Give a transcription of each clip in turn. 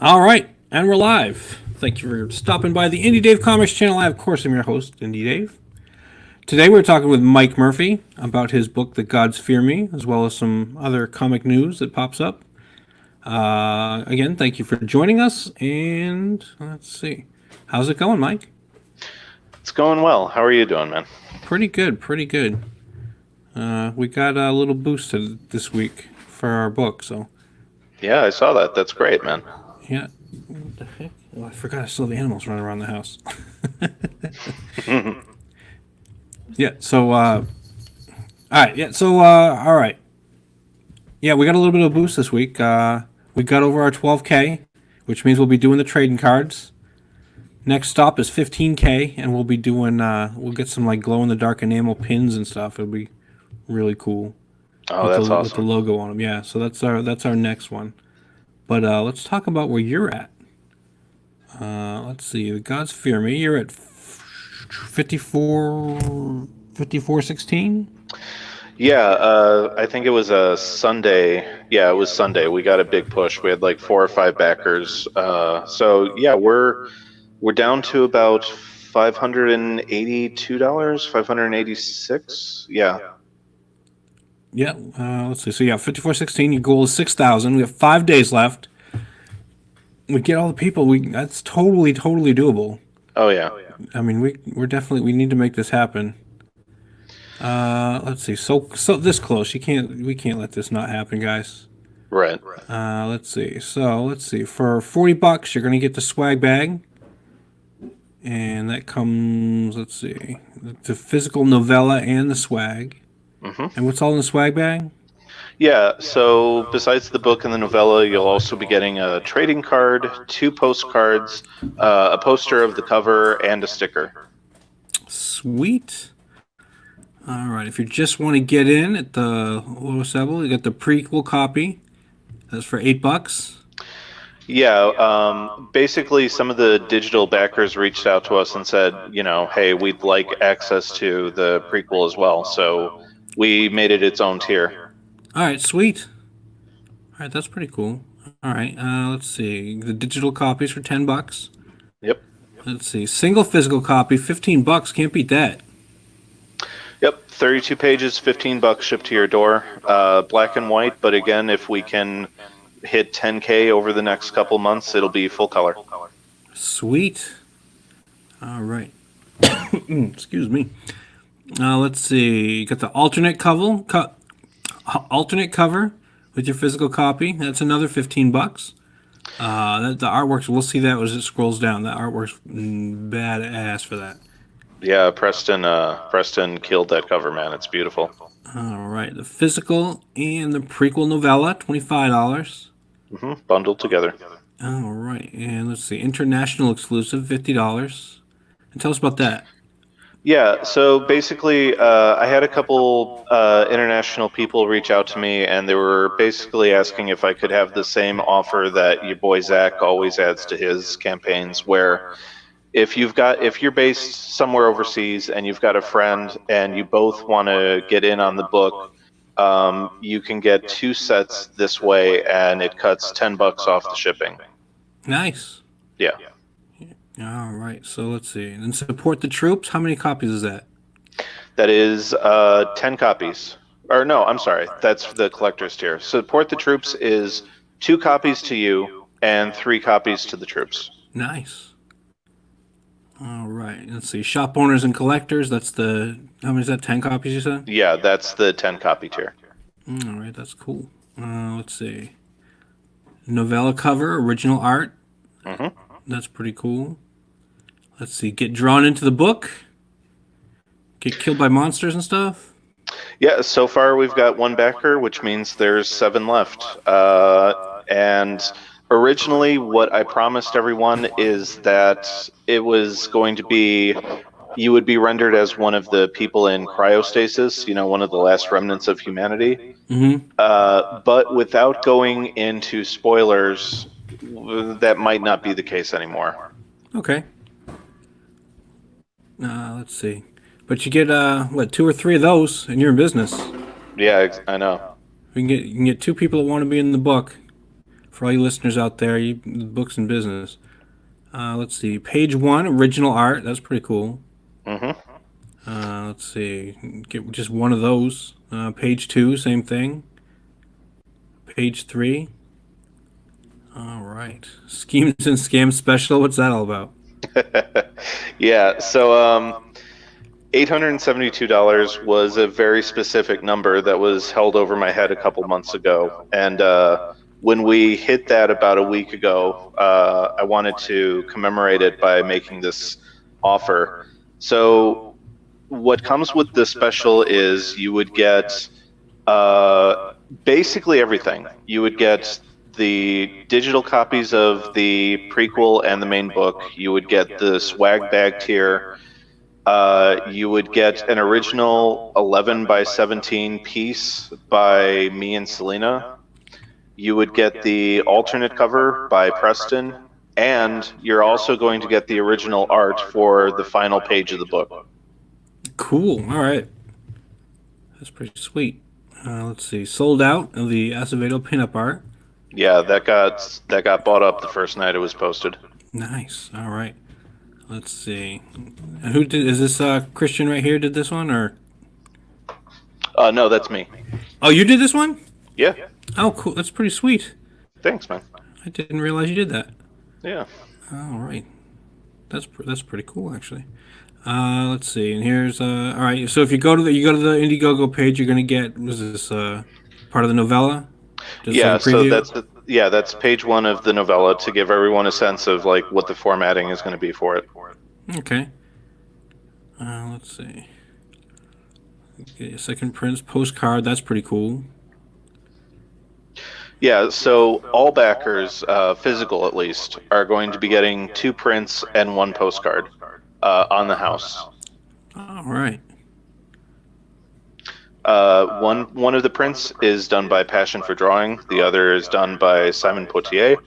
All right, and we're live. Thank you for stopping by the Indie Dave Comics channel. I, of course, am your host, Indie Dave. Today we're talking with Mike Murphy about his book, The Gods Fear Me, as well as some other comic news that pops up. Again, thank you for joining us, and let's see. How's it going, Mike? It's going well. How are you doing, man? Pretty good, pretty good. We got a little boosted this week for our book, so Yeah, I saw that. That's great, man. yeah. What the heck? Oh, I forgot I still have the animals running around the house. Yeah, so all right, all right. Yeah, we got a little bit of a boost this week. We got over our 12K, which means we'll be doing the trading cards. Next stop is 15K, and we'll be doing we'll get some like glow in the dark enamel pins and stuff. It'll be really cool Oh, with that's the awesome. logo on them. Yeah, so that's our next one. But let's talk about where you're at. Let's see. The Gods Fear Me. You're at 5416. Yeah, I think it was a Sunday. Yeah, it was Sunday. We got a big push. We had like 4 or 5 backers. So yeah, we're down to about $582, 586. Yeah. Yeah, let's see. So yeah, 5416. Your goal is 6,000. We have 5 days left. We get all the people. That's totally doable. Oh yeah. I mean, we need to make this happen. Let's see. So this close, we can't let this not happen, guys. Right. Let's see. So let's see. For $40, you're gonna get the swag bag, and that comes. Let's see. The physical novella and the swag. hmm And what's all in the swag bag? Yeah, so besides the book and the novella, you'll also be getting a trading card, 2 postcards, a poster of the cover, and a sticker. Sweet. All right. If you just want to get in at the lowest level, you got the prequel copy. That's for $8. Yeah, basically, some of the digital backers reached out to us and said, hey, we'd like access to the prequel as well. So we made it its own tier. All right. Sweet. All right. That's pretty cool. All right. Let's see. The digital copies for $10. Yep. Let's see. Single physical copy, $15. Can't beat that. Yep. 32 pages, $15 shipped to your door. Black and white, but again, if we can hit 10K over the next couple months, it'll be full color. Sweet. All right. Excuse me. Let's see. You got the alternate cover with your physical copy. That's another $15. The artworks. We'll see that as it scrolls down. The artwork's badass for that. Yeah, Preston killed that cover, man. It's beautiful. All right. The physical and the prequel novella, $25. Bundled together. All right. And let's see. International exclusive, $50. And tell us about that. Yeah, so basically, I had a couple international people reach out to me, and they were basically asking if I could have the same offer that your boy Zach always adds to his campaigns, where if you're based somewhere overseas and you've got a friend and you both want to get in on the book, you can get 2 sets this way, and it cuts $10 off the shipping. Nice. Yeah. All right. So let's see. And support the troops. How many copies is that? That is 10 copies. Or no, I'm sorry. That's the collector's tier. Support the troops is 2 copies to you and 3 copies to the troops. Nice. All right. Let's see. Shop owners and collectors. That's the. How many is that? 10 copies, you said? Yeah, that's the 10 copy tier. All right. That's cool. Let's see. Novella cover, original art. hmm That's pretty cool. Let's see. Get drawn into the book. Get killed by monsters and stuff. Yeah, so far we've got 1 backer, which means there's 7 left. And originally, what I promised everyone is that it was going to be you would be rendered as one of the people in cryostasis, one of the last remnants of humanity. Mm-hmm. But without going into spoilers, that might not be the case anymore. Okay. Let's see. But you get 2 or 3 of those, and you're in business. Yeah, I know. You can get 2 people that want to be in the book For all you listeners out there, you books and business. Let's see. Page 1, original art. That's pretty cool. Mm-hmm. Let's see. Get just one of those. Page 2, same thing. Page 3. All right. Schemes and Scams Special. What's that all about? Yeah, so $872 was a very specific number that was held over my head a couple months ago. And when we hit that about a week ago, I wanted to commemorate it by making this offer. So what comes with this special is you would get basically everything. You would get the digital copies of the prequel and the main book. You would get the swag bag tier. You would get an original 11 by 17 piece by me and Selena. You would get the alternate cover by Preston, and you're also going to get the original art for the final page of the book. Cool. All right. That's pretty sweet. Let's see. Sold out of the Acevedo pinup art. Yeah, that got bought up the first night it was posted. Nice. All right. Let's see. And who did? Is this Christian right here? Did this one or? No, that's me. Oh, you did this one? Yeah, Oh, cool. That's pretty sweet. thanks, man. I didn't realize you did that. Yeah. All right. That's pretty cool actually. Let's see. And here's all right. So if you go to the Indiegogo page, you're gonna get was this part of the novella? Just Yeah, like a so preview? that's page 1 of the novella to give everyone a sense of like what the formatting is going to be for it. Okay. Let's see. Okay, second prints postcard. That's pretty cool. Yeah, so all backers, physical at least, are going to be getting 2 prints and 1 postcard on the house. All right. One of the prints is done by Passion for Drawing. The other is done by Simon Potier.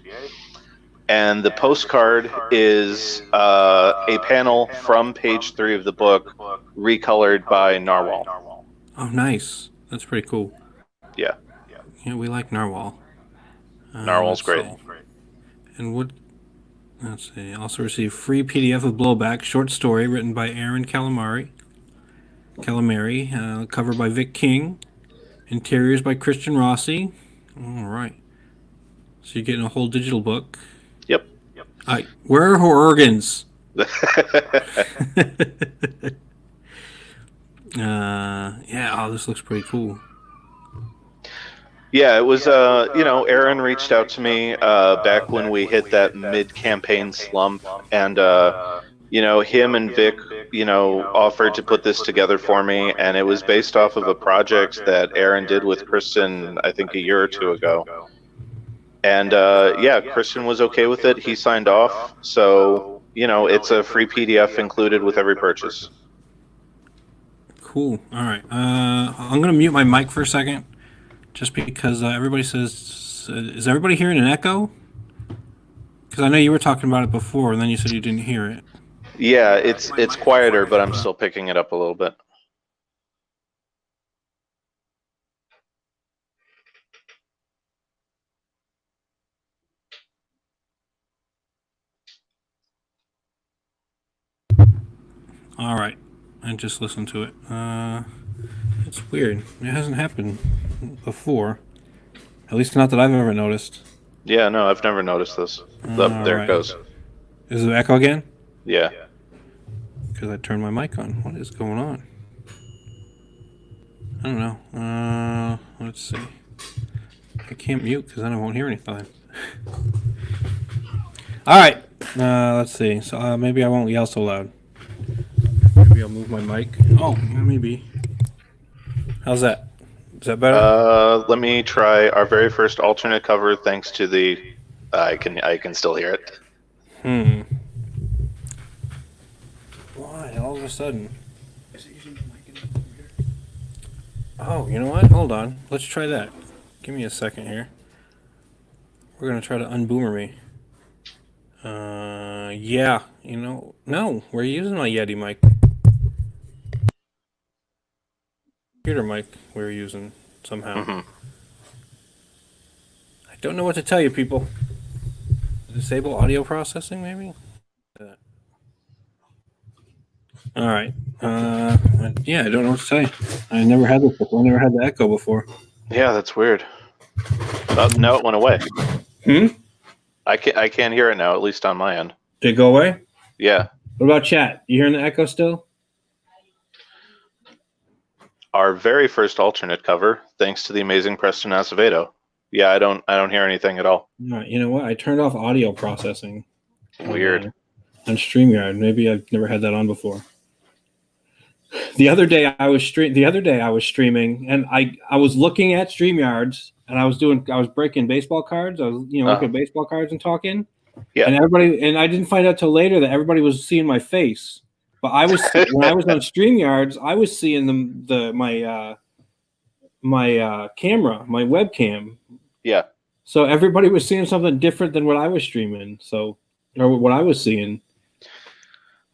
And the postcard is a panel from page 3 of the book, recolored by Narwhal. Oh, nice. That's pretty cool. Yeah, Yeah, we like Narwhal. Narwhal's great. And what? Let's see. Also received free PDF of Blowback, short story written by Aaron Calamari. Cover by Vic King. Interiors by Christian Rossi. All right. So you're getting a whole digital book. Yep. Where are her organs? Yeah. Oh, this looks pretty cool. Yeah, it was, Aaron reached out to me back when we hit that mid-campaign slump, and, him and Vic, offered to put this together for me, and it was based off of a project that Aaron did with Kristen, I think a year or 2 ago. And, Kristen was okay with it. He signed off, so, it's a free PDF included with every purchase. Cool. All right. I'm going to mute my mic for a second. Just because everybody says, is everybody hearing an echo? Because I know you were talking about it before, and then you said you didn't hear it. Yeah, it's quieter, but I'm still picking it up a little bit. All right. I just listened to it. It's weird. It hasn't happened before. At least not that I've ever noticed. Yeah, no, I've never noticed this. There it goes. Is it echo again? Yeah. Because I turned my mic on. What is going on? I don't know. Let's see. I can't mute because then I won't hear anything. All right. Let's see. So maybe I won't yell so loud. Maybe I'll move my mic. Oh, maybe. How's that? Is that better? Let me try our very first alternate cover. Thanks to the, I can still hear it. Why all of a sudden? Oh, you know what? Hold on. Let's try that. Give me a second here. We're gonna try to unboomer me. Yeah. No, we're using my Yeti mic. Computer mic we're using somehow. Mm-hmm. I Don't know what to tell you, people. Disable audio processing, maybe? All right. Yeah, I don't know what to say. I never had this before. I never had the echo before. Yeah, that's weird. Oh, now it went away. I can't hear it now, at least on my end. Did it go away? Yeah. What about chat? You hearing the echo still? Our very first alternate cover, thanks to the amazing Preston Acevedo. Yeah, I don't hear anything at all. All right, you know what? I turned off audio processing. Weird. On StreamYard. Maybe I've never had that on before. The other day I was streaming, and I was looking at StreamYards, and I was breaking baseball cards. I was looking at baseball cards and talking. Yeah. And I didn't find out till later that everybody was seeing my face. But I was when I was on StreamYards, I was seeing my camera, my webcam. Yeah. So everybody was seeing something different than what I was streaming. Or what I was seeing.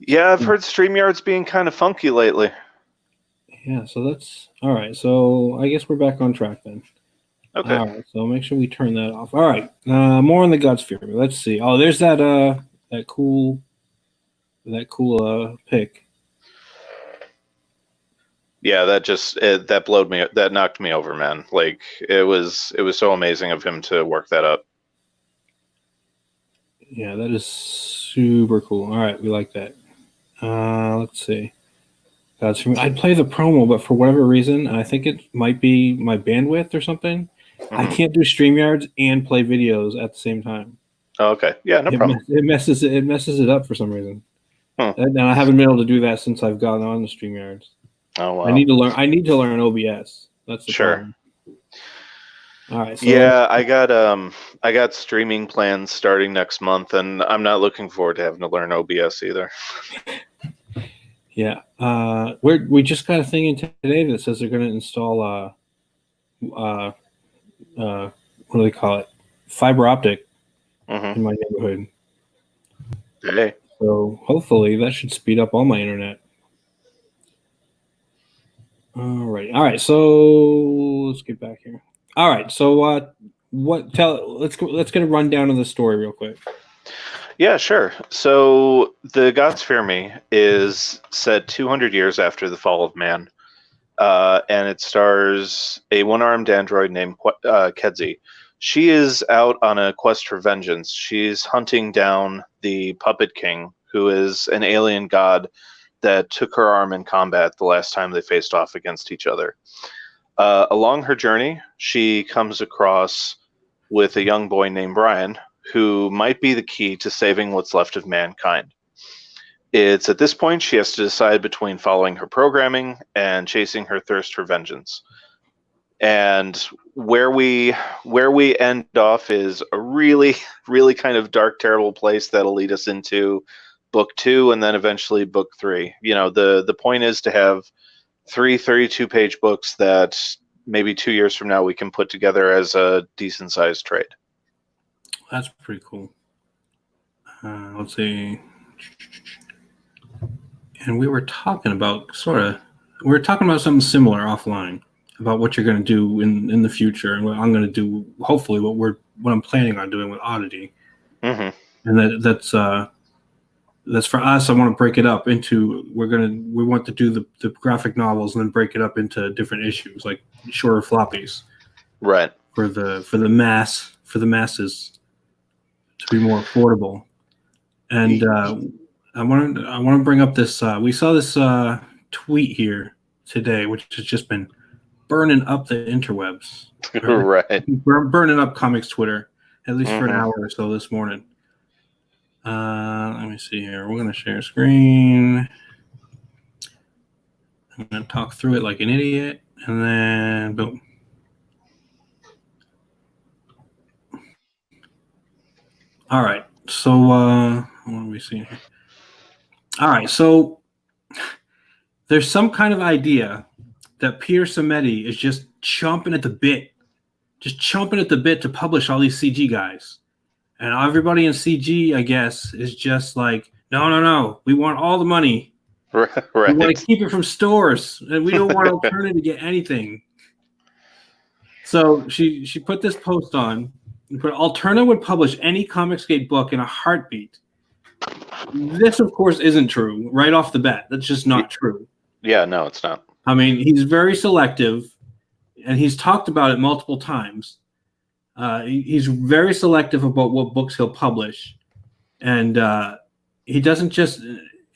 Yeah, I've heard StreamYard's being kind of funky lately. Yeah, so that's all right. So I guess we're back on track then. Okay. All right, so make sure we turn that off. All right, more on the God Sphere. Let's see. Oh, there's that cool pick. Yeah, that knocked me over, man. Like it was so amazing of him to work that up. Yeah, that is super cool. All right, we like that. Let's see. I'd play the promo, but for whatever reason, I think it might be my bandwidth or something. Mm-hmm. I can't do StreamYards and play videos at the same time. Oh, okay. Yeah, no problem. It messes it up for some reason. And I haven't been able to do that since I've gotten on the StreamYards. Oh wow. I need to learn OBS. That's the problem. All right. So yeah, I got streaming plans starting next month, and I'm not looking forward to having to learn OBS either. Yeah, we just got a thing in today that says they're going to install what do they call it? Fiber optic in my neighborhood. Hey. So hopefully that should speed up all my internet. All right. So let's get back here. All right. So let's get a rundown of the story real quick. Yeah, sure. So the God Sphere Me is set 200 years after the fall of man, and it stars a one-armed android named Kedzi. She is out on a quest for vengeance. She's hunting down the Puppet King, who is an alien god that took her arm in combat the last time they faced off against each other. Along her journey, she comes across with a young boy named Brian, who might be the key to saving what's left of mankind. It's at this point she has to decide between following her programming and chasing her thirst for vengeance. And where we end off is a really, really kind of dark, terrible place that'll lead us into book 2 and then eventually book 3. The point is to have 3 32-page books that maybe 2 years from now we can put together as a decent-sized trade. That's pretty cool. Let's see. And we were talking about something similar offline about what you're going to do in the future, and what I'm going to do. Hopefully, what I'm planning on doing with Oddity, and that's for us. I want to break it up into. We want to do the graphic novels and then break it up into different issues, like shorter floppies, right? For the masses. To be more affordable, and I want to bring up this. We saw this tweet here today, which has just been burning up the interwebs, right? Burning up comics Twitter, at least for an hour or so this morning. Let me see here. We're gonna share screen. I'm gonna talk through it like an idiot, and then boom. All right, so what are we seeing here? All right, so there's some kind of idea that Peter Samedi is just chomping at the bit to publish all these CG guys. And everybody in CG, I guess, is just like, no, we want all the money. Right. We want to keep it from stores, and we don't want Alternative to get anything. So she put this post on, but Alterna would publish any Comicsgate book in a heartbeat. This, of course, isn't true right off the bat. That's just not true. Yeah, no, it's not. I mean, he's very selective, and he's talked about it multiple times. He's very selective about what books he'll publish, and he doesn't just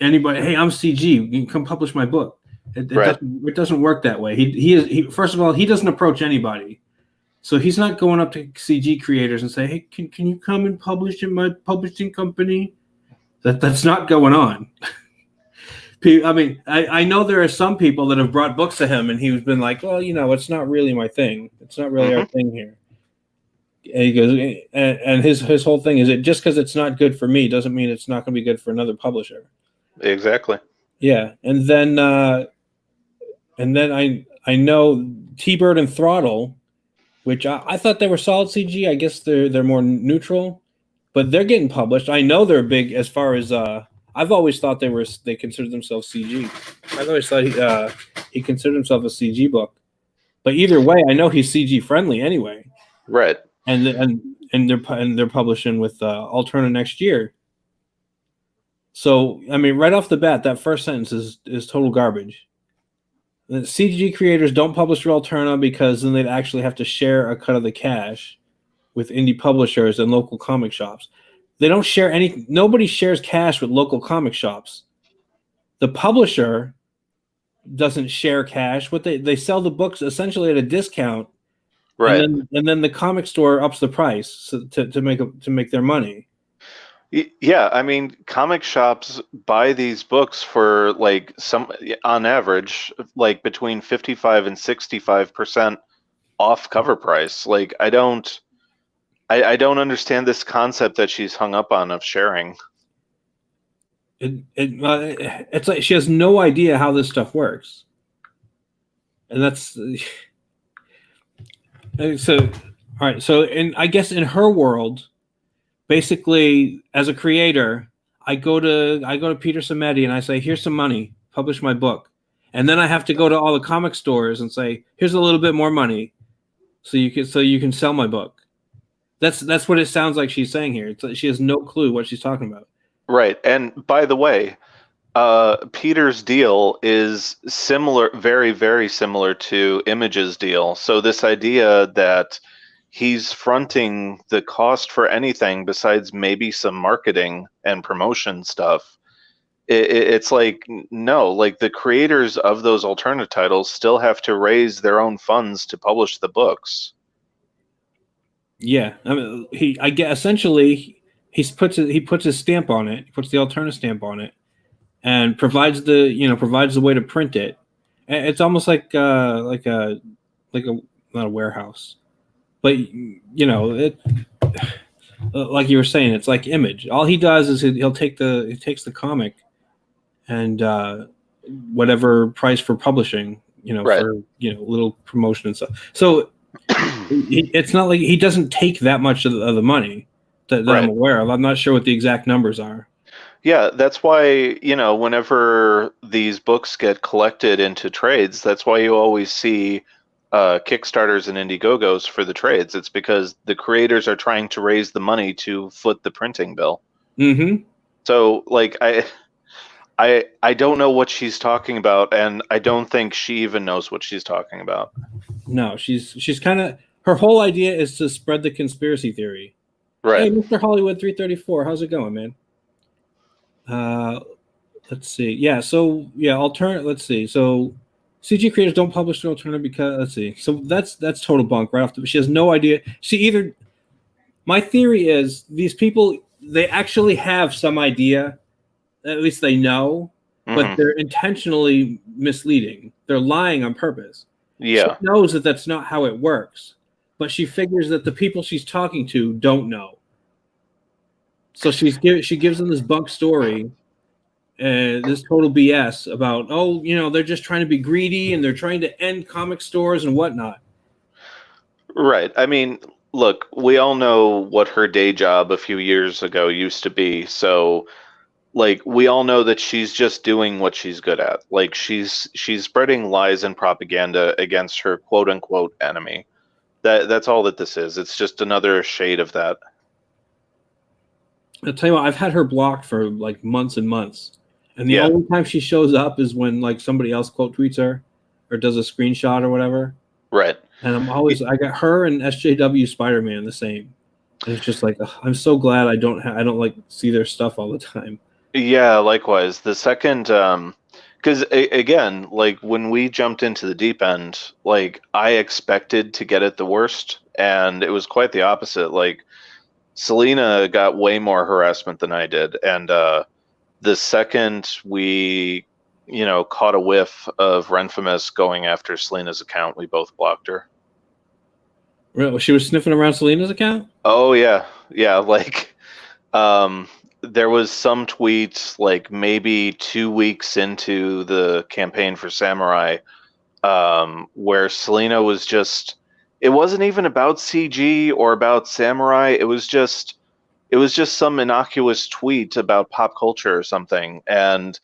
anybody. Hey, I'm CG. You can come publish my book. It doesn't work that way. He first of all, he doesn't approach anybody, so he's not going up to CG creators and say, "Hey, can you come and publish in my publishing company?" That's not going on. I mean, I know there are some people that have brought books to him, and he's been like, "Well, it's not really my thing. It's not really our thing here." And he goes, and his whole thing is, just because it's not good for me doesn't mean it's not going to be good for another publisher. Exactly. Yeah, and then I know T-Bird and Throttle, which I thought they were solid CG. I guess they're more neutral, but they're getting published. I know they're big as far as I've always thought they considered themselves CG. I've always thought he considered himself a CG book, but either way, I know he's CG friendly anyway. Right. And they're publishing with Alterna next year. So I mean, right off the bat, that first sentence is total garbage. The CG creators don't publish through Alterna because then they'd actually have to share a cut of the cash with indie publishers and local comic shops. They don't share any. Nobody shares cash with local comic shops. The publisher doesn't share cash. What they sell the books essentially at a discount. Right. And then the comic store ups the price to make their money. Yeah, I mean, comic shops buy these books for like on average, like between 55 and 65% off cover price. Like I don't understand this concept that she's hung up on of sharing. It's like she has no idea how this stuff works, and that's. So, all right. So, I guess in her world, basically, as a creator, I go to Peter Samedi and I say, "Here's some money, publish my book," and then I have to go to all the comic stores and say, "Here's a little bit more money, so you can sell my book." That's what it sounds like she's saying here. She has no clue what she's talking about. Right. And by the way, Peter's deal is similar, very, very similar to Image's deal. So this idea that he's fronting the cost for anything besides maybe some marketing and promotion stuff, it's like, no, like the creators of those alternate titles still have to raise their own funds to publish the books. Yeah, I mean, I get essentially he puts his stamp on it. He puts the Alterna stamp on it, and provides the way to print it. It's almost like a not a warehouse, but it like you were saying, it's like Image. All he does is he takes the comic and whatever price for publishing, right. for little promotion and stuff. So it's not like he doesn't take that much of the money that right. I'm aware of. I'm not sure what the exact numbers are. Yeah, that's why, whenever these books get collected into trades, that's why you always see Kickstarters and Indiegogos for the trades. It's because the creators are trying to raise the money to foot the printing bill. Mm-hmm. So, like, I don't know what she's talking about, and I don't think she even knows what she's talking about. No, she's kind of, her whole idea is to spread the conspiracy theory. Right. Hey, Mr. Hollywood 334, how's it going, man? Let's see. Yeah, so let's see. So CG creators don't publish their Alterna because let's see. So that's total bunk right off the. She has no idea. My theory is these people, they actually have some idea, at least they know, but they're intentionally misleading. They're lying on purpose. Yeah. She knows that that's not how it works, but she figures that the people she's talking to don't know. So she gives them this bunk story, this total BS about, they're just trying to be greedy and they're trying to end comic stores and whatnot. Right. I mean, look, we all know what her day job a few years ago used to be. So, like, we all know that she's just doing what she's good at. Like, she's spreading lies and propaganda against her quote unquote enemy. That's all that this is. It's just another shade of that. I'll tell you what, I've had her blocked for like months and months. And the Yeah. only time she shows up is when like somebody else quote tweets her or does a screenshot or whatever. Right. And I got her and SJW Spider-Man the same. And it's just like, ugh, I'm so glad I don't like see their stuff all the time. Yeah, likewise. The second, because again, like when we jumped into the deep end, like I expected to get it the worst, and it was quite the opposite. Like Selena got way more harassment than I did, and the second we, caught a whiff of Renfamous going after Selena's account, we both blocked her. Really? She was sniffing around Selena's account? Oh yeah, like there was some tweet like maybe 2 weeks into the campaign for Samurai, where Selena was just, it wasn't even about CG or about Samurai. It was just some innocuous tweet about pop culture or something, and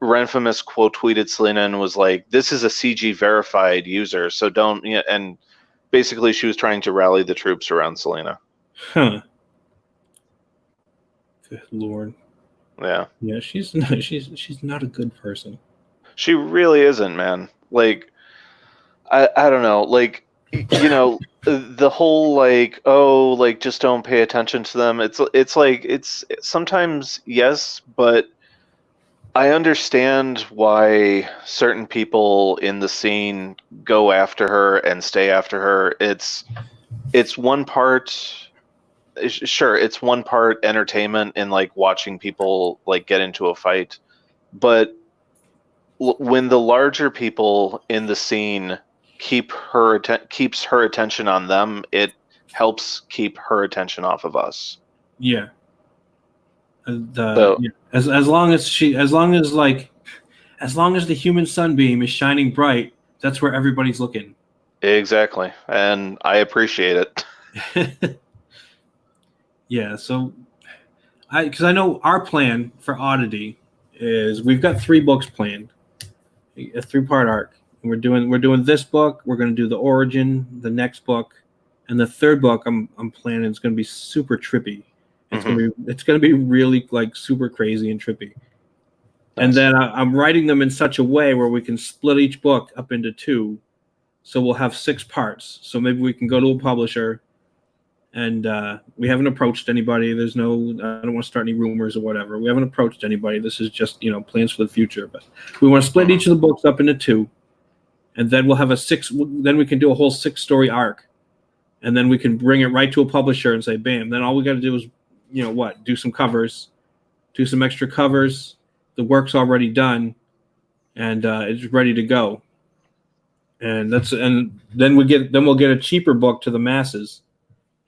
Renfamous quote tweeted Selena and was like, "This is a CG verified user, so don't." And basically, she was trying to rally the troops around Selena. Huh. Good Lord. Yeah. Yeah, she's not a good person. She really isn't, man. Like, I don't know. Like, the whole like, oh, like just don't pay attention to them. It's like it's sometimes yes, but I understand why certain people in the scene go after her and stay after her. It's one part. Sure, it's one part entertainment in like watching people like get into a fight, but when the larger people in the scene keeps her attention on them, it helps keep her attention off of us. Yeah. Yeah. As long as the human sunbeam is shining bright, that's where everybody's looking. Exactly, and I appreciate it. Yeah, so because I know our plan for Oddity is we've got 3 books planned, a 3-part arc. We're doing this book. We're going to do the origin, the next book, and the 3rd book. I'm planning it's going to be super trippy. It's going to be really like super crazy and trippy. Nice. And then I'm writing them in such a way where we can split each book up into 2, so we'll have 6 parts. So maybe we can go to a publisher. And we haven't approached anybody. I don't want to start any rumors or whatever. We haven't approached anybody. This is just, plans for the future. But we want to split each of the books up into 2. And then we'll have then we can do a whole 6-story arc. And then we can bring it right to a publisher and say, bam. Then all we got to do is, do some covers, do some extra covers. The work's already done. And it's ready to go. And then we'll get a cheaper book to the masses.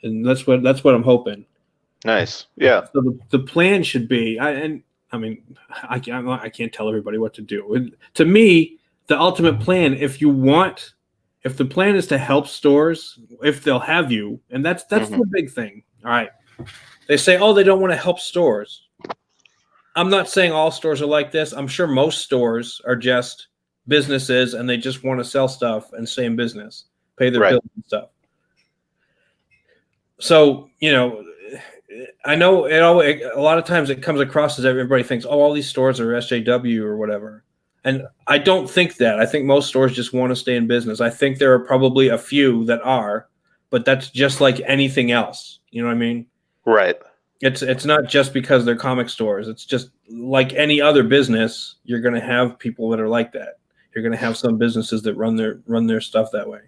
And that's what I'm hoping. Nice, yeah. So the plan should be, I can't tell everybody what to do. To me, the ultimate plan, if the plan is to help stores, if they'll have you, and that's the big thing. All right, they say, oh, they don't want to help stores. I'm not saying all stores are like this. I'm sure most stores are just businesses and they just want to sell stuff and stay in business, pay their bills and stuff. So, I know a lot of times it comes across as everybody thinks, oh, all these stores are SJW or whatever. And I don't think that. I think most stores just want to stay in business. I think there are probably a few that are, but that's just like anything else. You know what I mean? Right. It's not just because they're comic stores. It's just like any other business. You're going to have people that are like that. You're going to have some businesses that run their stuff that way.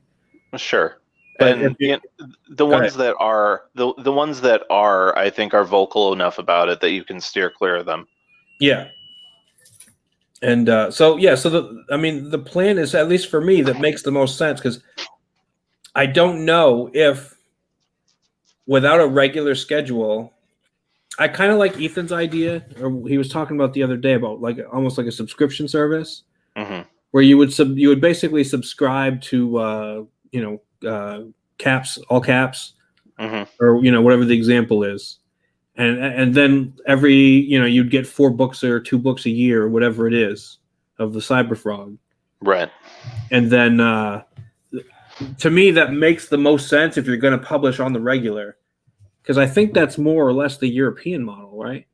Sure. And the ones that are, I think, are vocal enough about it that you can steer clear of them. Yeah. And so the plan is, at least for me, that makes the most sense, because I don't know if without a regular schedule, I kind of like Ethan's idea, or he was talking about the other day about like almost like a subscription service, where you would basically subscribe to caps, all caps, or whatever the example is, and then every you'd get 4 books or 2 books a year or whatever it is of the Cyberfrog, right? And then to me, that makes the most sense if you're going to publish on the regular, because I think that's more or less the European model, right?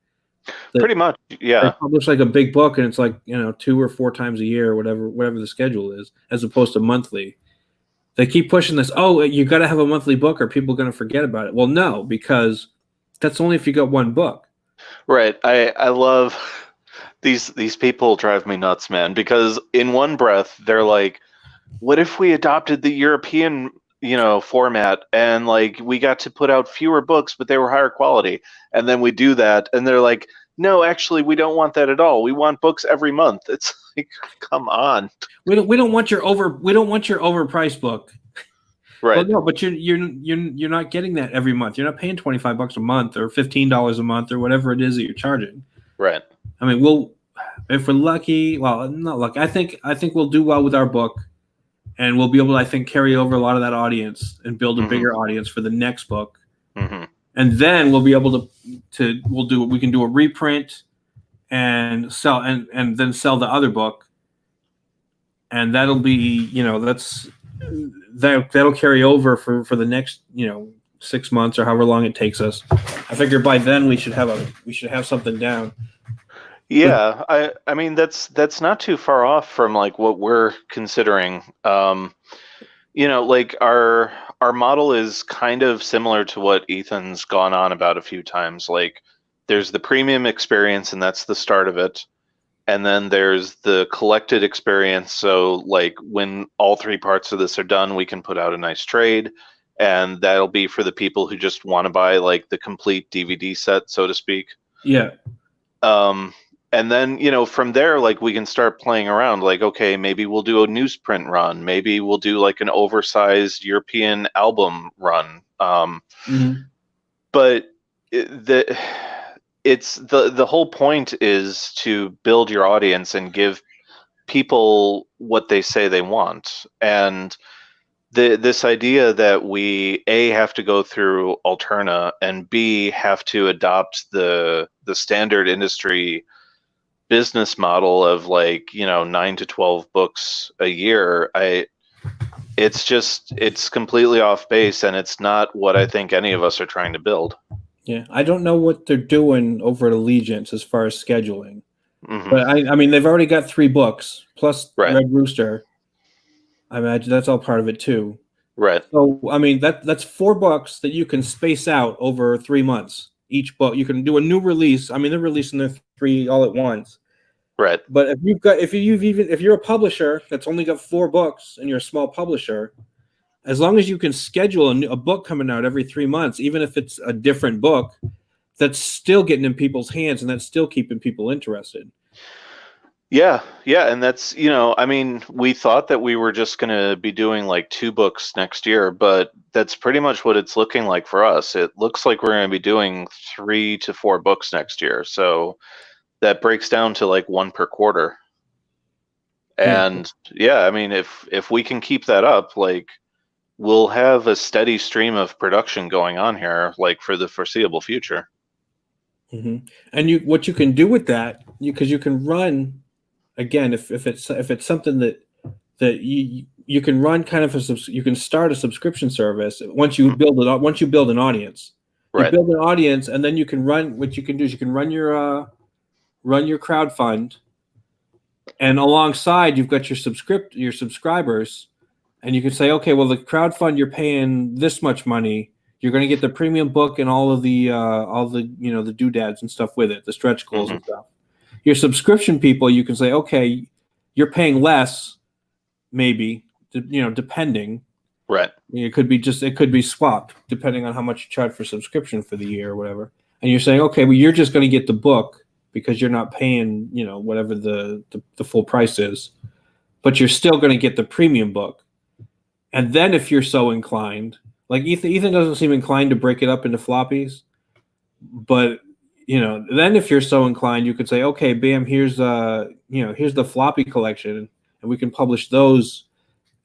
Pretty much, They yeah. publish like a big book, and it's like 2 or 4 times a year, or whatever the schedule is, as opposed to monthly. They keep pushing this. Oh, you got to have a monthly book, or people are going to forget about it. Well, no, because that's only if you got one book. Right. I love these people drive me nuts, man, because in one breath they're like, what if we adopted the European, format and like we got to put out fewer books but they were higher quality. And then we do that and they're like, no, actually we don't want that at all. We want books every month. It's like, come on. We don't want your overpriced book. Right. Well, no, but you're not getting that every month. You're not paying $25 a month or $15 a month or whatever it is that you're charging. Right. I mean, if we're lucky, well, not lucky. I think we'll do well with our book, and we'll be able to, I think, carry over a lot of that audience and build a bigger audience for the next book. Mm-hmm. And then we'll be able we can do a reprint and sell and then sell the other book, and that'll be that'll carry over for the next 6 months or however long it takes us. I figure by then we should have something down. Yeah, I mean that's not too far off from like what we're considering. Like our model is kind of similar to what Ethan's gone on about a few times. Like there's the premium experience and that's the start of it. And then there's the collected experience. So like when all 3 parts of this are done, we can put out a nice trade, and that'll be for the people who just want to buy like the complete DVD set, so to speak. Yeah. And then, from there, like we can start playing around. Like, okay, maybe we'll do a newsprint run. Maybe we'll do like an oversized European album run. But the whole point is to build your audience and give people what they say they want. And this idea that we have to go through Alterna and B have to adopt the standard industry business model of like 9 to 12 books a year, it's completely off base, and it's not what I think any of us are trying to build. Yeah, I don't know what they're doing over at Allegiance as far as scheduling, but I mean they've already got 3 books plus Red Rooster. I imagine that's all part of it too. Right. So I mean that's 4 books that you can space out over 3 months. Each book you can do a new release. I mean they're releasing their 3 all at once. Right. But if you're a publisher that's only got 4 books and you're a small publisher, as long as you can schedule a book coming out every 3 months, even if it's a different book, that's still getting in people's hands and that's still keeping people interested. Yeah, and that's, I mean, we thought that we were just going to be doing like 2 books next year, but that's pretty much what it's looking like for us. It looks like we're going to be doing 3 to 4 books next year. So that breaks down to like 1 per quarter. And yeah, I mean, if we can keep that up, like we'll have a steady stream of production going on here, like for the foreseeable future. Mm-hmm. And what you can do with that, because you can run, again, if it's something that you can run kind of you can start a subscription service once you build an audience. You Right. build an audience, and then you can run. What you can do is you can run your crowdfund, and alongside you've got your subscribers, and you can say, okay, well the crowdfund you're paying this much money. You're going to get the premium book and all the the doodads and stuff with it, the stretch goals and stuff. Your subscription people, you can say, okay, you're paying less, maybe, depending. Right. It could be swapped depending on how much you charge for subscription for the year or whatever. And you're saying, okay, well, you're just going to get the book because you're not paying, whatever the full price is, but you're still going to get the premium book. And then if you're so inclined, like Ethan doesn't seem inclined to break it up into floppies, but then if you're so inclined, you could say, okay, bam, here's the floppy collection, and we can publish those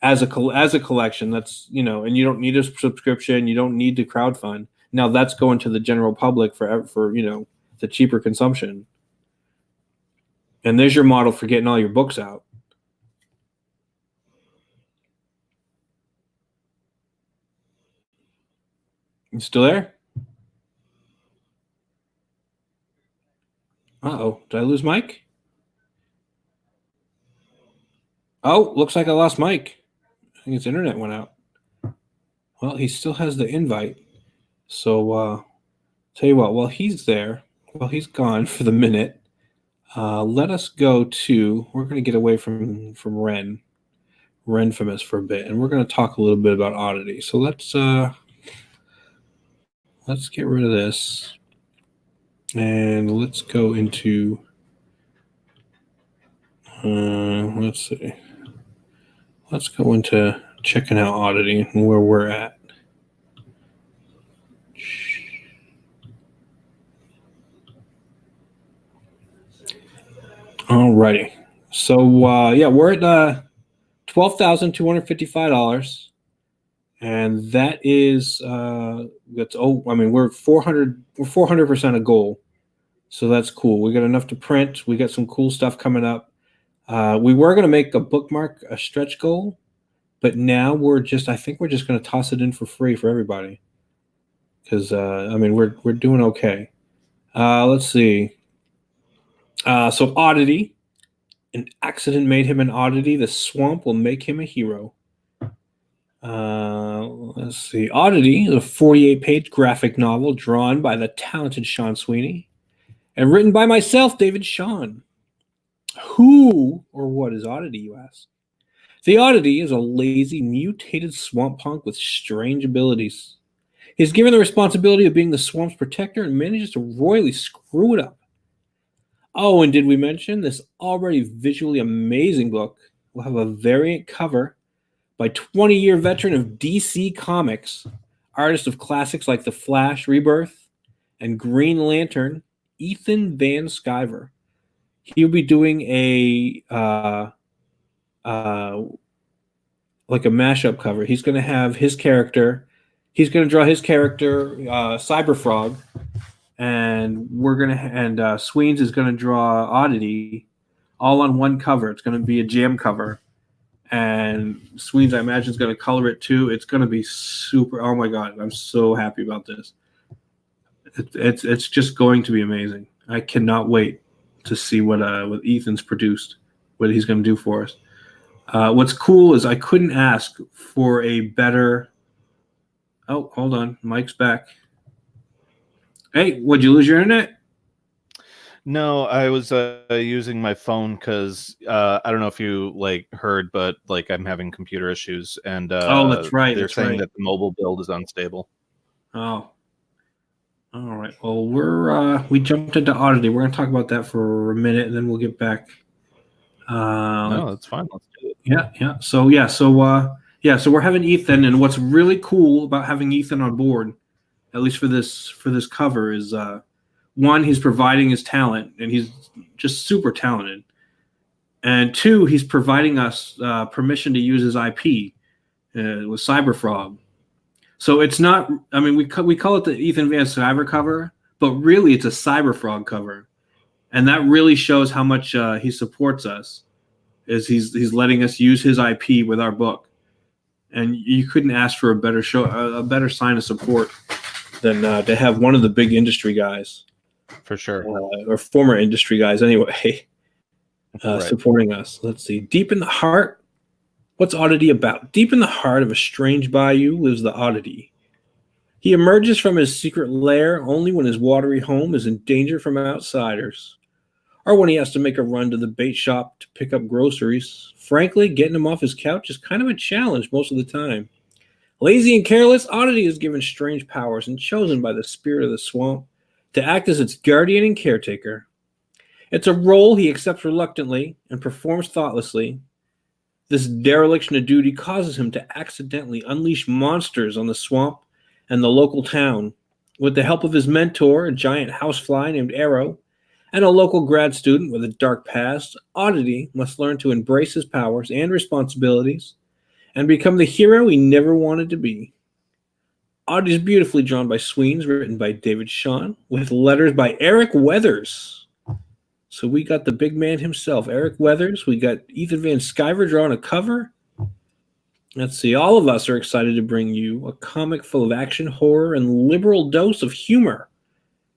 as a collection. That's and you don't need a subscription, you don't need to crowdfund. Now that's going to the general public for the cheaper consumption. And there's your model for getting all your books out. You still there? Uh-oh. Did I lose Mike? Oh, looks like I lost Mike. I think his internet went out. Well, he still has the invite. So, tell you what, while he's there, while he's gone for the minute, let us go to, we're going to get away from Renfamous for a bit, and we're going to talk a little bit about Oddity. So let's get rid of this, and let's go into, let's see. Let's go into checking out Oddity and where we're at. Alrighty. So yeah, we're at $12,255, and that is we're 400% a goal, so that's cool. We got enough to print. We got some cool stuff coming up. We were going to make a bookmark a stretch goal, but now I think we're just going to toss it in for free for everybody, because we're doing okay. Let's see. So Oddity, an accident made him an oddity. The swamp will make him a hero. Let's see. Oddity is a 48-page graphic novel drawn by the talented Sean Sweeney and written by myself, David Sean. Who or what is Oddity, you ask? The Oddity is a lazy, mutated swamp punk with strange abilities. He's given the responsibility of being the swamp's protector and manages to royally screw it up. Oh, and did we mention this already visually amazing book will have a variant cover by 20-year veteran of DC Comics, artist of classics like The Flash, Rebirth, and Green Lantern, Ethan Van Sciver. He'll be doing a mashup cover. He's going to have his character. He's going to draw his character, Cyberfrog, and Sweens is going to draw Oddity, all on one cover. It's going to be a jam cover, and Sweens, I imagine, is going to color it too. It's going to be super. Oh my god, I'm so happy about this. It's just going to be amazing. I cannot wait to see what Ethan's produced, what he's going to do for us. What's cool is I couldn't ask for a better. Oh, hold on, Mike's back. Hey, would you lose your internet? No, I was using my phone because I don't know if you heard, but I'm having computer issues, and oh, that's right. They're saying that the mobile build is unstable. Oh, all right. Well, we jumped into Oddity. We're going to talk about that for a minute, and then we'll get back. No, that's fine. Let's do it. Yeah. So we're having Ethan, and what's really cool about having Ethan on board, at least for this cover, is one, he's providing his talent, and he's just super talented, and two, he's providing us permission to use his IP with Cyberfrog. So it's not. I mean, we call it the Ethan Van Sciver cover, but really it's a Cyberfrog cover, and that really shows how much he supports us. Is he's letting us use his IP with our book, and you couldn't ask for a better sign of support than to have one of the big industry guys, for sure, or former industry guys anyway, right, supporting us. Let's see. Deep in the heart. What's Oddity about? Deep in the heart of a strange bayou lives the Oddity. He emerges from his secret lair only when his watery home is in danger from outsiders, or when he has to make a run to the bait shop to pick up groceries. Frankly, getting him off his couch is kind of a challenge most of the time. Lazy and careless, Oddity is given strange powers and chosen by the spirit of the swamp to act as its guardian and caretaker. It's a role he accepts reluctantly and performs thoughtlessly. This dereliction of duty causes him to accidentally unleash monsters on the swamp and the local town. With the help of his mentor, a giant housefly named Arrow, and a local grad student with a dark past, Oddity must learn to embrace his powers and responsibilities and become the hero he never wanted to be. Oddity is beautifully drawn by Sweens, written by David Sean, with letters by Eric Weathers. So we got the big man himself, Eric Weathers. We got Ethan Van Sciver drawing a cover. Let's see. All of us are excited to bring you a comic full of action, horror, and liberal dose of humor.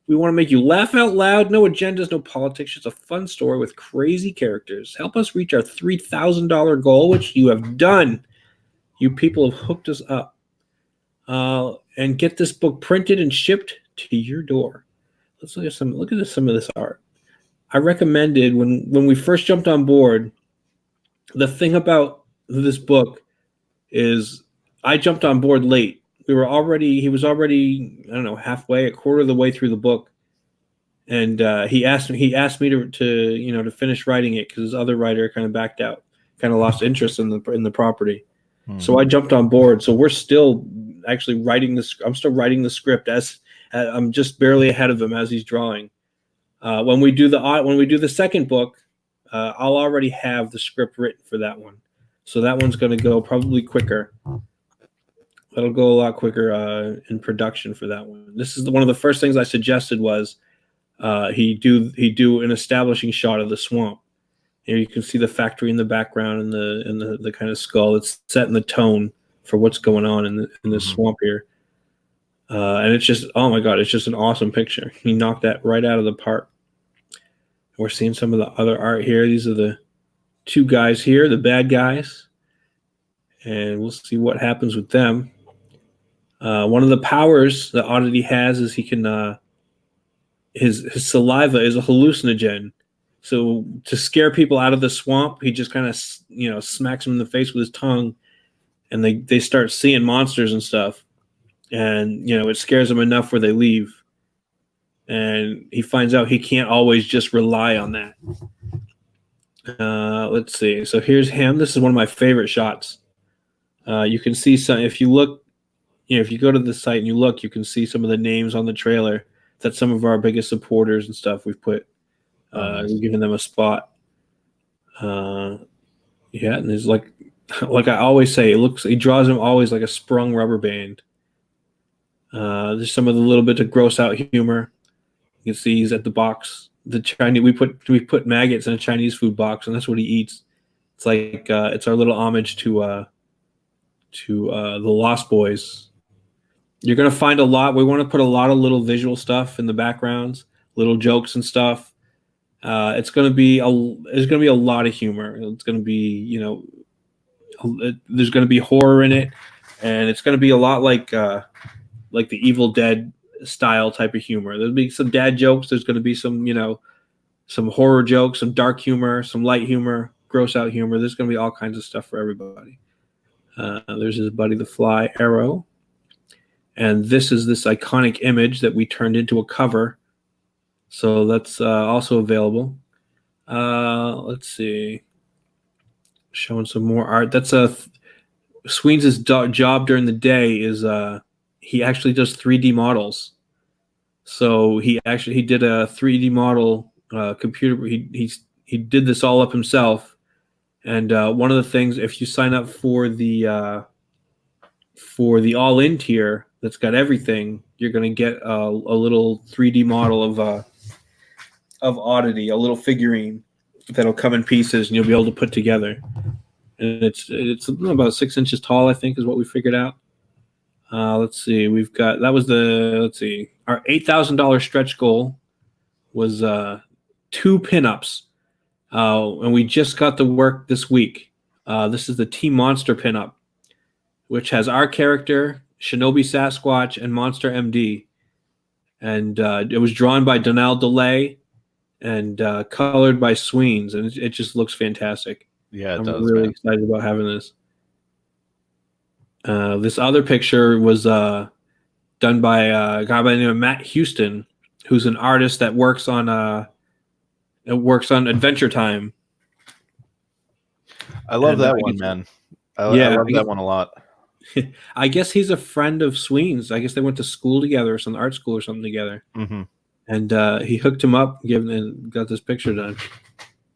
We want to make you laugh out loud. No agendas, no politics. Just a fun story with crazy characters. Help us reach our $3,000 goal, which you have done. You people have hooked us up. And get this book printed and shipped to your door. Let's look at some of this art. I recommended when we first jumped on board. The thing about this book is I jumped on board late. He was already, I don't know, halfway, a quarter of the way through the book. And he asked me to finish writing it because his other writer kind of backed out, kind of lost interest in the property. So I jumped on board. So we're still actually writing this. I'm still writing the script as I'm just barely ahead of him as he's drawing. When we do the second book, I'll already have the script written for that one. So that one's going to go probably quicker. That'll go a lot quicker in production for that one. This is one of the first things I suggested was he do an establishing shot of the swamp. Here you can see the factory in the background and the kind of skull. It's setting the tone for what's going on in the swamp here. And it's just, oh my God, it's just an awesome picture. He knocked that right out of the park. We're seeing some of the other art here. These are the two guys here, the bad guys. And we'll see what happens with them. One of the powers that Oddity has is he can, his saliva is a hallucinogen. So to scare people out of the swamp, he just kind of, smacks them in the face with his tongue, and they start seeing monsters and stuff. And, it scares them enough where they leave. And he finds out he can't always just rely on that. Let's see. So here's him. This is one of my favorite shots. You can see some, if you look, if you go to the site and you look, you can see some of the names on the trailer that some of our biggest supporters and stuff we've put. We've given them a spot. And there's like I always say, he draws him always like a sprung rubber band. There's some of the little bit of gross out humor. You can see he's at the box. The Chinese we put maggots in a Chinese food box, and that's what he eats. It's like it's our little homage to the Lost Boys. You're gonna find a lot. We want to put a lot of little visual stuff in the backgrounds, little jokes and stuff. There's gonna be a lot of humor. It's gonna be there's gonna be horror in it, and it's gonna be a lot like the Evil Dead style type of humor. There'll be some dad jokes. There's gonna be some some horror jokes, some dark humor, some light humor, gross out humor. There's gonna be all kinds of stuff for everybody. There's his buddy the Fly, Arrow. And this is this iconic image that we turned into a cover. So that's also available. Let's see. Showing some more art. That's Sweens' job during the day is he actually does 3D models. So he did a 3D model computer. He did this all up himself. And one of the things, if you sign up for the all-in tier that's got everything, you're going to get a little 3D model of Oddity, a little figurine that'll come in pieces, and you'll be able to put together. And it's about 6 inches tall, I think, is what we figured out. Let's see, our $8,000 stretch goal was 2 pinups. And we just got the work this week. This is the Team Monster pinup, which has our character, Shinobi Sasquatch, and Monster MD. And it was drawn by Donald DeLay and colored by Sweens, and it just looks fantastic. Yeah, I'm really excited about having this. This other picture was done by a guy by the name of Matt Houston, who's an artist that works on Adventure Time. I love that one, man. I love that one a lot. I guess he's a friend of Sweens. I guess they went to school together, some art school or something together. Mm-hmm. And he hooked him up, and got this picture done.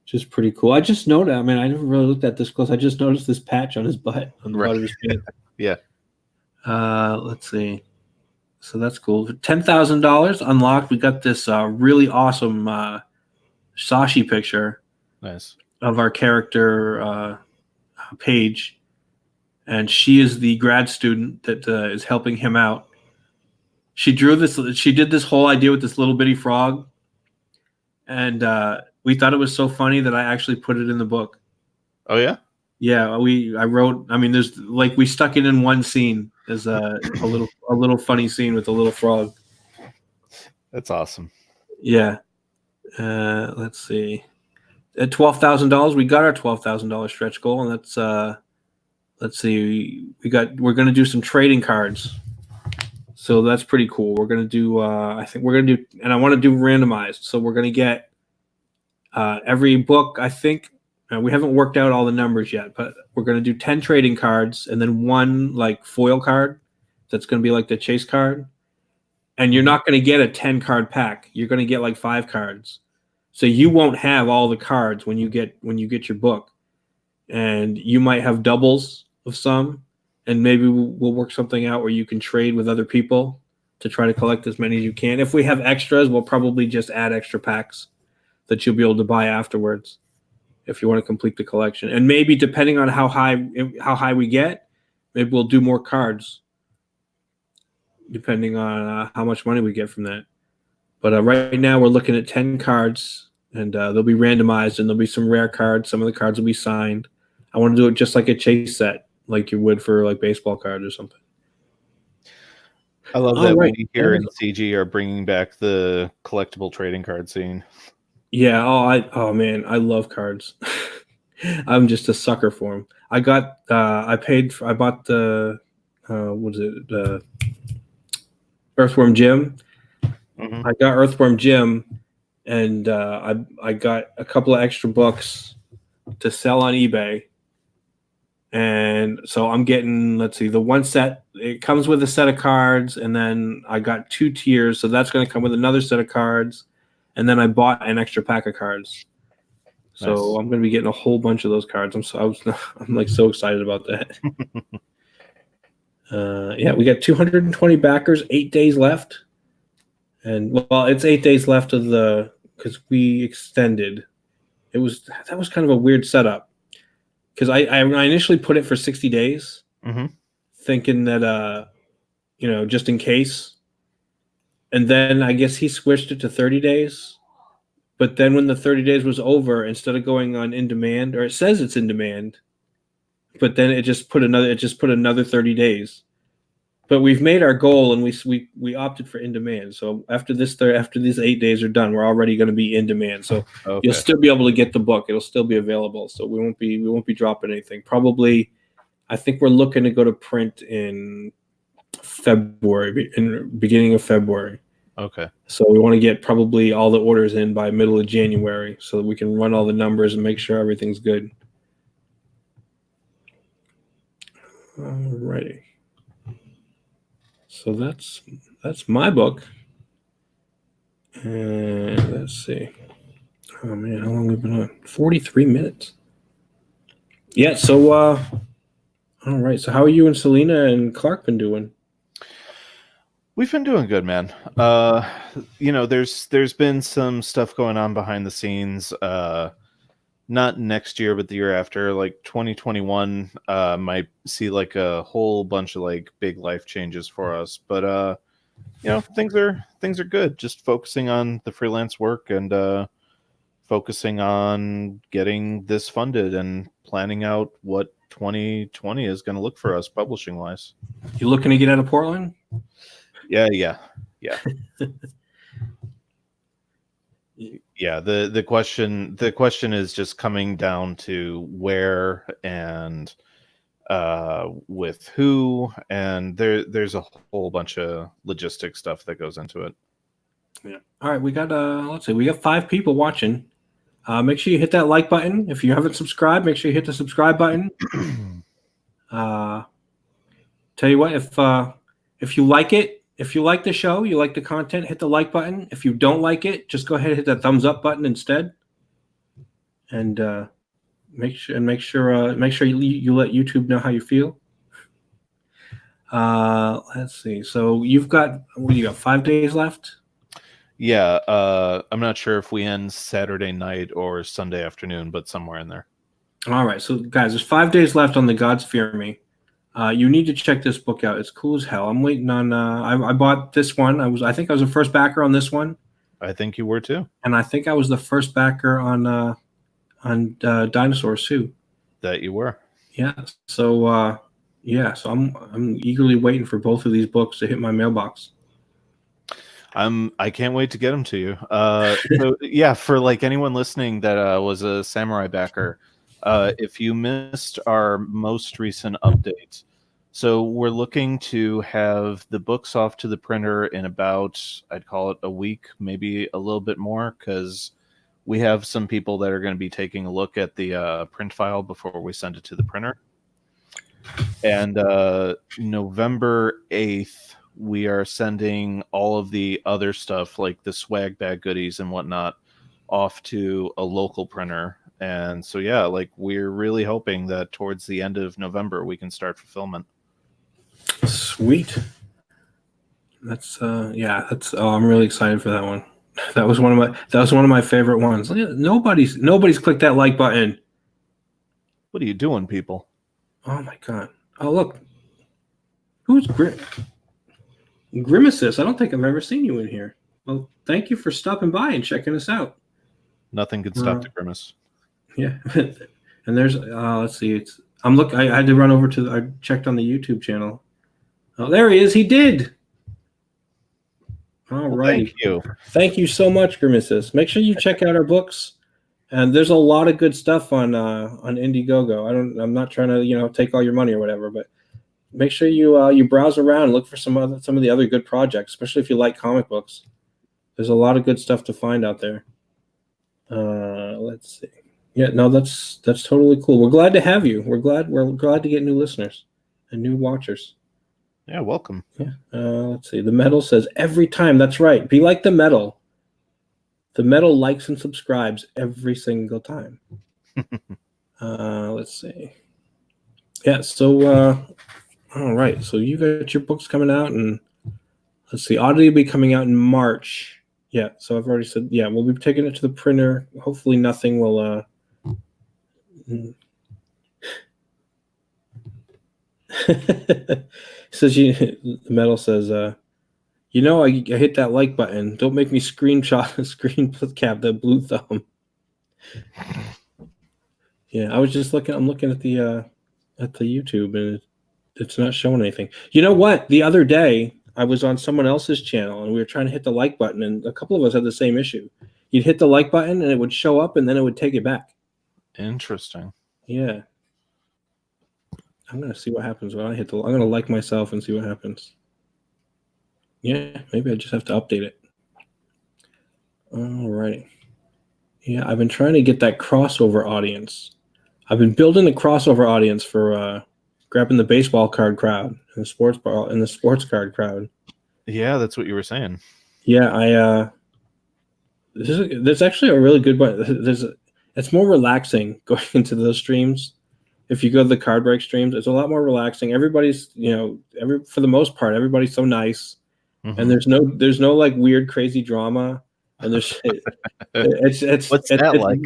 Which is pretty cool. I just noticed. I mean, I never really looked at this close. I just noticed this patch on his butt, on the butt of his pants. Yeah. Let's see. So that's cool. $10,000 unlocked. We got this really awesome Sashi picture. Nice. Of our character page. and she is the grad student that is helping him out. She drew this. She did this whole idea with this little bitty frog, and we thought it was so funny that I actually put it in the book. Oh yeah. Yeah, I wrote. I mean, there's like we stuck it in one scene as a little funny scene with a little frog. That's awesome. Yeah. Let's see. At $12,000, we got our $12,000 stretch goal, and that's let's see. We're going to do some trading cards. So that's pretty cool. We're going to do, I think we're going to do, and I want to do randomized. So we're going to get every book, I think, we haven't worked out all the numbers yet, but we're going to do 10 trading cards and then one like foil card that's going to be like the chase card. And you're not going to get a 10 card pack. You're going to get like 5 cards. So you won't have all the cards when you get your book. And you might have doubles of some. And maybe we'll work something out where you can trade with other people to try to collect as many as you can. If we have extras, we'll probably just add extra packs that you'll be able to buy afterwards if you want to complete the collection. And maybe depending on how high we get, maybe we'll do more cards depending on how much money we get from that. But right now we're looking at 10 cards, and they'll be randomized, and there'll be some rare cards. Some of the cards will be signed. I want to do it just like a chase set, like you would for like baseball cards or something. I love that we here in CG are bringing back the collectible trading card scene. Yeah. Oh man, I love cards. I'm just a sucker for them. I bought the what is it? The Earthworm Jim. Mm-hmm. I got Earthworm Jim, and I got a couple of extra books to sell on eBay. And so I'm getting, let's see, the one set, it comes with a set of cards, and then I got 2 tiers, so that's going to come with another set of cards, and then I bought an extra pack of cards. So Nice. I'm going to be getting a whole bunch of those cards. I'm like so excited about that. Yeah, we got 220 backers, 8 days left. And well, it's 8 days left of because we extended. That was kind of a weird setup. Because I initially put it for 60 days, thinking that, just in case. And then I guess he switched it to 30 days. But then when the 30 days was over, instead of going on in demand, or it says it's in demand, but then it just put another 30 days. But we've made our goal, and we opted for in demand. So after these 8 days are done, we're already going to be in demand. So You'll still be able to get the book. It'll still be available. So we won't be dropping anything. Probably, I think we're looking to go to print in February, in the beginning of February. Okay. So we want to get probably all the orders in by middle of January, so that we can run all the numbers and make sure everything's good. Alrighty. So that's my book. And let's see. Oh man, how long have we been on? 43 minutes. Yeah, so all right. So how are you and Selena and Clark been doing? We've been doing good, man. There's been some stuff going on behind the scenes. Not next year, but the year after, like 2021, might see like a whole bunch of like big life changes for us. But things are good. Just focusing on the freelance work and focusing on getting this funded and planning out what 2020 is going to look for us publishing wise. You looking to get out of Portland? Yeah. Yeah, the question is just coming down to where and with who, and there's a whole bunch of logistic stuff that goes into it. Yeah. All right, we got let's see, we got 5 people watching. Make sure you hit that like button. If you haven't subscribed, make sure you hit the subscribe button. Tell you what, if you like it, if you like the show, you like the content, hit the like button. If you don't like it, just go ahead and hit that thumbs up button instead. And make sure you let YouTube know how you feel. Let's see. So you got 5 days left? Yeah, I'm not sure if we end Saturday night or Sunday afternoon, but somewhere in there. All right. So guys, there's 5 days left on the Gods Fear Me. You need to check this book out. It's cool as hell. I'm waiting on. I bought this one. I think I was the first backer on this one, I think you were too. and I think I was the first backer on Dinosaurs too. That you were. Yeah. So so I'm eagerly waiting for both of these books to hit my mailbox. I can't wait to get them to you. So yeah, for like anyone listening that was a Samurai backer, if you missed our most recent update, so we're looking to have the books off to the printer in about, I'd call it a week, maybe a little bit more, because we have some people that are going to be taking a look at the print file before we send it to the printer. And November 8th, we are sending all of the other stuff like the swag bag goodies and whatnot off to a local printer. And so, yeah, like we're really hoping that towards the end of November, we can start fulfillment. Sweet. That's that's I'm really excited for that one. That was one of my favorite ones. Nobody's clicked that like button. What are you doing, people? Oh my god. Oh look. Who's Grimaces? I don't think I've ever seen you in here. Well, thank you for stopping by and checking us out. Nothing could stop the grimace. Yeah. And there's let's see, I had to run over to I checked on the YouTube channel. Oh, there he is. He did. All right. Thank you. Thank you so much, Grimaces. Make sure you check out our books. And there's a lot of good stuff on Indiegogo. I'm not trying to take all your money or whatever, but make sure you browse around, look for some of the other good projects, especially if you like comic books. There's a lot of good stuff to find out there. Let's see. Yeah, no, that's totally cool. We're glad to have you. We're glad to get new listeners and new watchers. Yeah, welcome. Yeah. Let's see. The Metal says every time. That's right. Be like the Metal. The Metal likes and subscribes every single time. Let's see. Yeah. So, all right. So you got your books coming out, and let's see. Oddity will be coming out in March. Yeah. So I've already said. Yeah, we'll be taking it to the printer. Hopefully, nothing will. Says the Metal says, I hit that like button. Don't make me screen cap the blue thumb. Yeah, I was just looking. I'm looking at the YouTube, and it's not showing anything. You know what? The other day, I was on someone else's channel, and we were trying to hit the like button, and a couple of us had the same issue. You'd hit the like button, and it would show up, and then it would take it back. Interesting. Yeah. I'm gonna see what happens when I hit I'm gonna like myself and see what happens. Yeah, maybe I just have to update it. All right. Yeah, I've been trying to get that crossover audience. I've been building the crossover audience for grabbing the baseball card crowd and the sports card crowd. Yeah, that's what you were saying. Yeah, there's actually a really good one. It's more relaxing going into those streams. If you go to the card break streams, it's a lot more relaxing. Everybody's, for the most part, everybody's so nice, and there's no like weird, crazy drama. And there's, it's what's that like?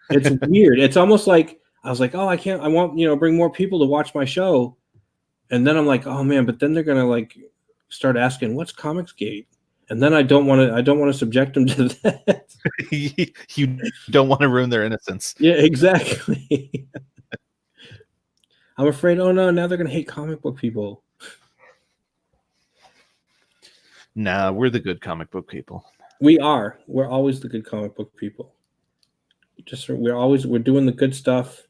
It's weird. It's almost like I was like, oh, I want bring more people to watch my show, and then I'm like, oh man, but then they're gonna like start asking, what's Comicsgate? And then I don't want to subject them to that. You don't want to ruin their innocence. Yeah, exactly. I'm afraid, oh no, now they're going to hate comic book people. Nah, we're the good comic book people. We are. We're always the good comic book people. We're doing the good stuff.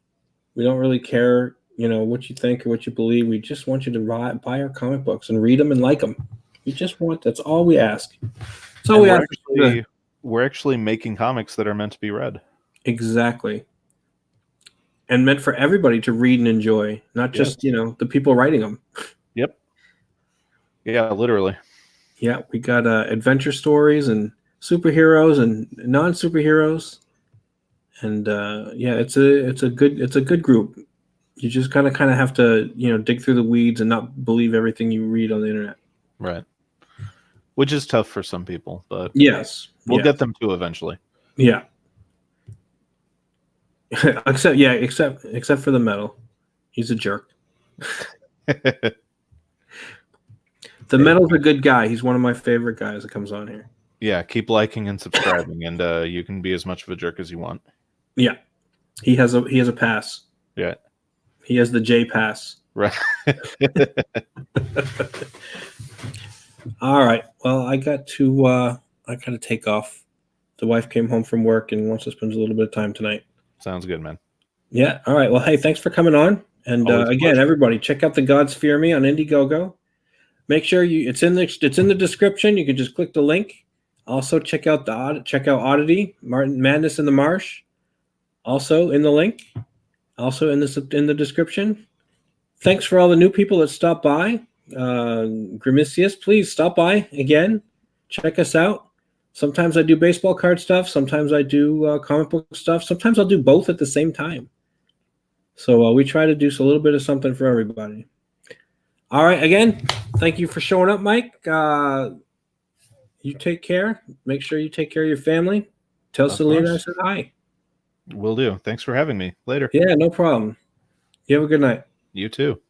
We don't really care, what you think or what you believe. We just want you to buy our comic books and read them and like them. That's all we ask. That's all we ask. We're actually making comics that are meant to be read. Exactly. And meant for everybody to read and enjoy, not just, the people writing them. Yep. Yeah, literally. Yeah, we got adventure stories and superheroes and non-superheroes. And it's a good group. You just kind of have to, dig through the weeds and not believe everything you read on the internet. Right. Which is tough for some people, but yes, we'll get them to eventually. Yeah. except for the Metal. He's a jerk. The Metal's a good guy. He's one of my favorite guys that comes on here. Yeah, keep liking and subscribing, and you can be as much of a jerk as you want. Yeah, he has a pass. Yeah, He has the J pass. right. All right. Well, I got to take off. The wife came home from work and wants to spend a little bit of time tonight. Sounds good, man. Yeah. All right. Well, hey, thanks for coming on. And Always a again, pleasure. everybody, check out the Gods Fear Me on Indiegogo. Make sure it's in the description. You can just click the link. Also, check out Oddity, Martin Madness in the Marsh. Also in the link. Also in the description. Thanks for all the new people that stopped by. Grimicius, please stop by again. Check us out. Sometimes I do baseball card stuff. Sometimes I do comic book stuff. Sometimes I'll do both at the same time. So we try to do a little bit of something for everybody. All right. Again, thank you for showing up, Mike. You take care. Make sure you take care of your family. Tell Of Selena I course. said hi. Will do. Thanks for having me. Later. Yeah, no problem. You have a good night. You too.